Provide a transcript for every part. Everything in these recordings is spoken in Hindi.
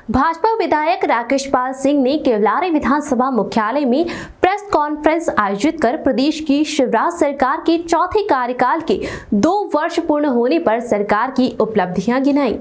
भाजपा विधायक राकेश पाल सिंह ने केवलारी विधानसभा मुख्यालय में प्रेस कॉन्फ्रेंस आयोजित कर प्रदेश की शिवराज सरकार के चौथे कार्यकाल के 2 वर्ष पूर्ण होने पर सरकार की उपलब्धियां गिनाई।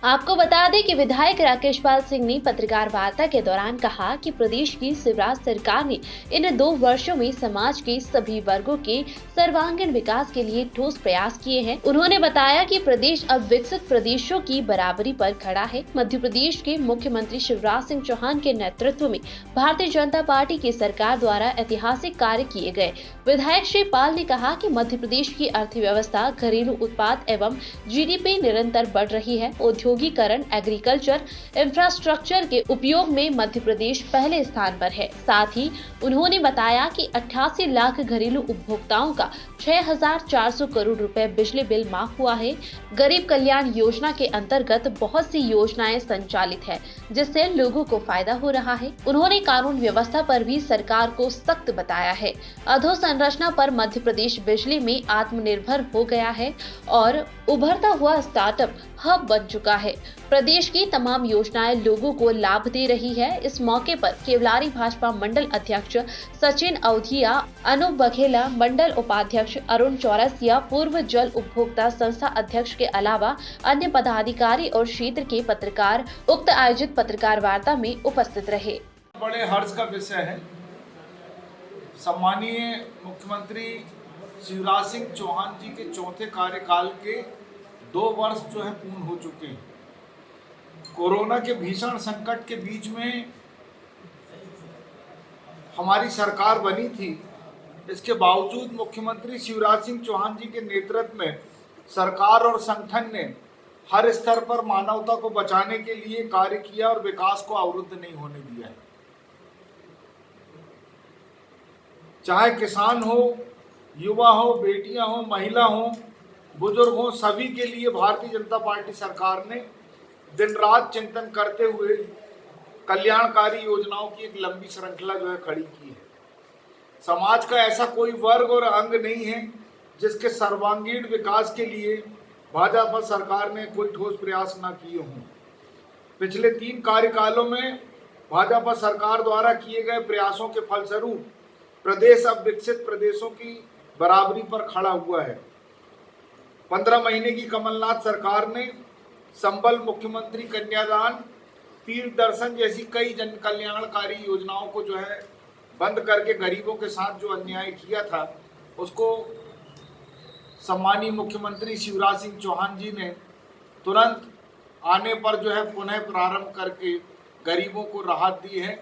आपको बता दें कि विधायक राकेश पाल सिंह ने पत्रकार वार्ता के दौरान कहा कि प्रदेश की शिवराज सरकार ने इन 2 वर्षों में समाज के सभी वर्गों के सर्वांगीण विकास के लिए ठोस प्रयास किए हैं। उन्होंने बताया कि प्रदेश अब विकसित प्रदेशों की बराबरी पर खड़ा है। मध्य प्रदेश के मुख्यमंत्री शिवराज सिंह चौहान के नेतृत्व में भारतीय जनता पार्टी की सरकार द्वारा ऐतिहासिक कार्य किए गए। विधायक श्री पाल ने कहा कि मध्य प्रदेश की अर्थव्यवस्था, घरेलू उत्पाद एवं जीडीपी निरंतर बढ़ रही है। औद्योगिकरण, एग्रीकल्चर, इंफ्रास्ट्रक्चर के उपयोग में मध्य प्रदेश पहले स्थान पर है। साथ ही उन्होंने बताया कि 88 लाख घरेलू उपभोक्ताओं का 6,400 करोड़ रुपए बिजली बिल माफ हुआ है। गरीब कल्याण योजना के अंतर्गत बहुत सी योजनाएं संचालित है, जिससे लोगों को फायदा हो रहा है। उन्होंने कानून व्यवस्था पर भी सरकार को सख्त बताया है। अधोसंरचना पर मध्य प्रदेश बिजली में आत्मनिर्भर हो गया है और उभरता हुआ स्टार्टअप हब बन चुका है। प्रदेश की तमाम योजनाएं लोगों को लाभ दे रही है। इस मौके पर केवलारी भाजपा मंडल अध्यक्ष सचिन अवधिया, अनूप बघेला, मंडल उपाध्यक्ष अरुण चौरसिया, पूर्व जल उपभोक्ता संस्था अध्यक्ष के अलावा अन्य पदाधिकारी और क्षेत्र के पत्रकार उक्त आयोजित पत्रकार वार्ता में उपस्थित रहे। बड़े हर्ष का विषय है। सम्मानीय मुख्यमंत्री शिवराज सिंह चौहान जी के चौथे कार्यकाल के 2 वर्ष जो है पूर्ण हो चुके हैं। कोरोना के भीषण संकट के बीच में हमारी सरकार बनी थी। इसके बावजूद मुख्यमंत्री शिवराज सिंह चौहान जी के नेतृत्व में सरकार और संगठन ने हर स्तर पर मानवता को बचाने के लिए कार्य किया और विकास को अवरुद्ध नहीं होने दिया है। चाहे किसान हो, युवा हो, बेटियां हो, महिला हो, बुजुर्ग हो, सभी के लिए भारतीय जनता पार्टी सरकार ने दिन रात चिंतन करते हुए कल्याणकारी योजनाओं की एक लंबी श्रृंखला जो है खड़ी की है। समाज का ऐसा कोई वर्ग और अंग नहीं है जिसके सर्वांगीण विकास के लिए भाजपा सरकार ने कोई ठोस प्रयास न किए हों। पिछले 3 कार्यकालों में भाजपा सरकार द्वारा किए गए प्रयासों के फलस्वरूप प्रदेश अब विकसित प्रदेशों की बराबरी पर खड़ा हुआ है। 15 महीने की कमलनाथ सरकार ने संबल मुख्यमंत्री कन्यादान, तीर्थ दर्शन जैसी कई जन कल्याणकारी योजनाओं को जो है बंद करके गरीबों के साथ जो अन्याय किया था, उसको सम्मानीय मुख्यमंत्री शिवराज सिंह चौहान जी ने तुरंत आने पर जो है पुनः प्रारंभ करके गरीबों को राहत दी है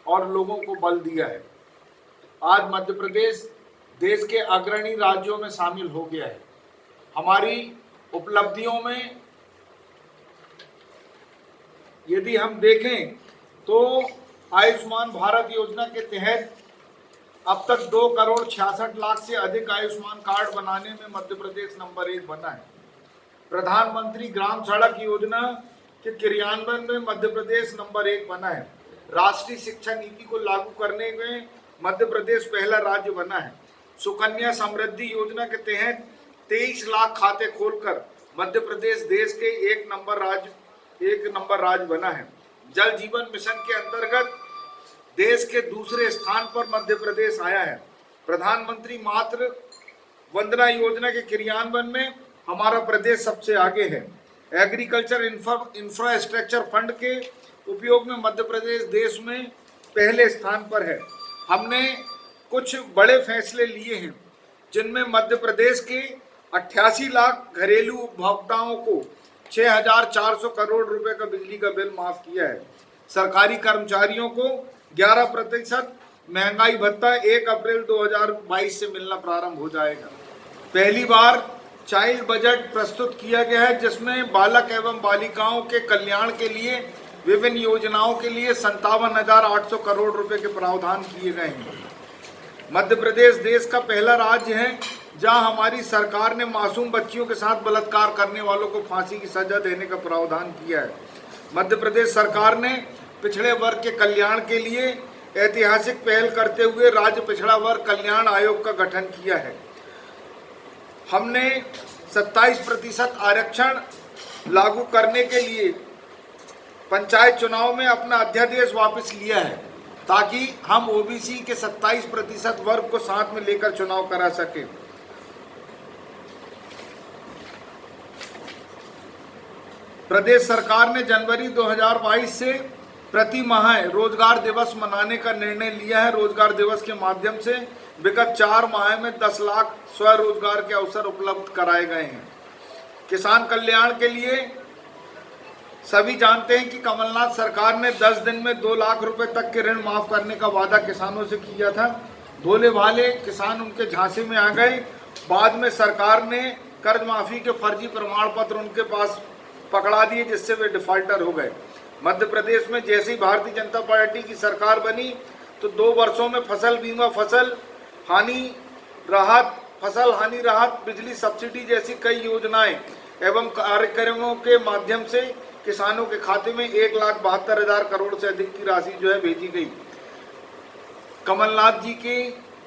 और लोगों को बल दिया है। आज मध्य प्रदेश देश के अग्रणी राज्यों में शामिल हो गया है। हमारी उपलब्धियों में यदि हम देखें तो आयुष्मान भारत योजना के तहत अब तक 2 करोड़ 66 लाख से अधिक आयुष्मान कार्ड बनाने में मध्य प्रदेश नंबर 1 बना है। प्रधानमंत्री ग्राम सड़क योजना के क्रियान्वयन में मध्य प्रदेश नंबर 1 बना है। राष्ट्रीय शिक्षा नीति को लागू करने में मध्य प्रदेश पहला राज्य बना है। सुकन्या समृद्धि योजना के तहत 23 लाख खाते खोलकर मध्य प्रदेश देश के 1 नंबर राज्य बना है। जल जीवन मिशन के अंतर्गत देश के दूसरे स्थान पर मध्य प्रदेश आया है। प्रधानमंत्री मातृ वंदना योजना के क्रियान्वयन में हमारा प्रदेश सबसे आगे है। एग्रीकल्चर इंफ्रास्ट्रक्चर फंड के उपयोग में मध्य प्रदेश देश में पहले स्थान पर है। हमने कुछ बड़े फैसले लिए हैं जिनमें मध्य प्रदेश के 88 लाख घरेलू उपभोक्ताओं को 6,400 करोड़ रुपए का बिजली का बिल माफ किया है। सरकारी कर्मचारियों को 11% महंगाई भत्ता 1 अप्रैल 2022 से मिलना प्रारंभ हो जाएगा। पहली बार चाइल्ड बजट प्रस्तुत किया गया है, जिसमें बालक एवं बालिकाओं के कल्याण के लिए विभिन्न योजनाओं के लिए 57,800 करोड़ रुपए के प्रावधान किए गए हैं। मध्य प्रदेश देश का पहला राज्य है जहां हमारी सरकार ने मासूम बच्चियों के साथ बलात्कार करने वालों को फांसी की सजा देने का प्रावधान किया है। मध्य प्रदेश सरकार ने पिछड़े वर्ग के कल्याण के लिए ऐतिहासिक पहल करते हुए राज्य पिछड़ा वर्ग कल्याण आयोग का गठन किया है। हमने 27% आरक्षण लागू करने के लिए पंचायत चुनाव में अपना अध्यादेश वापस लिया है ताकि हम ओबीसी के 27% वर्ग को साथ में लेकर चुनाव करा सके। प्रदेश सरकार ने जनवरी 2022 से प्रति माह रोजगार दिवस मनाने का निर्णय लिया है। रोजगार दिवस के माध्यम से विगत 4 माह में 10 लाख स्वरोजगार के अवसर उपलब्ध कराए गए हैं। किसान कल्याण के लिए सभी जानते हैं कि कमलनाथ सरकार ने 10 दिन में 2 लाख रुपए तक के ऋण माफ करने का वादा किसानों से किया था। भोले भाले किसान उनके झांसे में आ गए। बाद में सरकार ने कर्ज माफी के फर्जी प्रमाण पत्र उनके पास पकड़ा दिए, जिससे वे डिफॉल्टर हो गए। मध्य प्रदेश में जैसे ही भारतीय जनता पार्टी की सरकार बनी तो 2 वर्षों में फसल बीमा, फसल हानि राहत, बिजली सब्सिडी जैसी कई योजनाएं एवं कार्यक्रमों के माध्यम से किसानों के खाते में 1,72,000 करोड़ से अधिक की राशि जो है भेजी गई। कमलनाथ जी के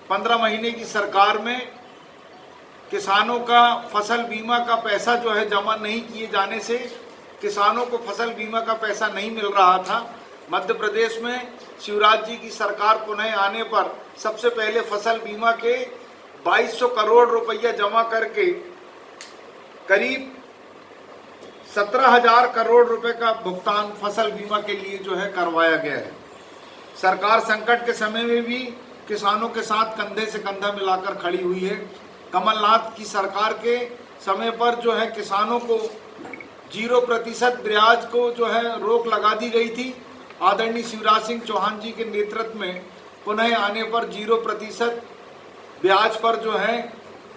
15 महीने की सरकार में किसानों का फसल बीमा का पैसा जो है जमा नहीं किए जाने से किसानों को फसल बीमा का पैसा नहीं मिल रहा था। मध्य प्रदेश में शिवराज जी की सरकार पुनः आने पर सबसे पहले फसल बीमा के 2200 करोड़ रुपया जमा करके करीब 17,000 करोड़ रुपए का भुगतान फसल बीमा के लिए जो है करवाया गया है। सरकार संकट के समय में भी किसानों के साथ कंधे से कंधा मिलाकर खड़ी हुई है। कमलनाथ की सरकार के समय पर जो है किसानों को 0% ब्याज को जो है रोक लगा दी गई थी। आदरणीय शिवराज सिंह चौहान जी के नेतृत्व में पुनः आने पर 0% ब्याज पर जो है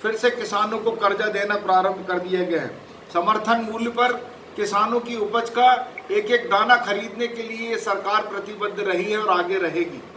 फिर से किसानों को कर्जा देना प्रारंभ कर दिया गया है। समर्थन मूल्य पर किसानों की उपज का एक एक दाना खरीदने के लिए सरकार प्रतिबद्ध रही है और आगे रहेगी।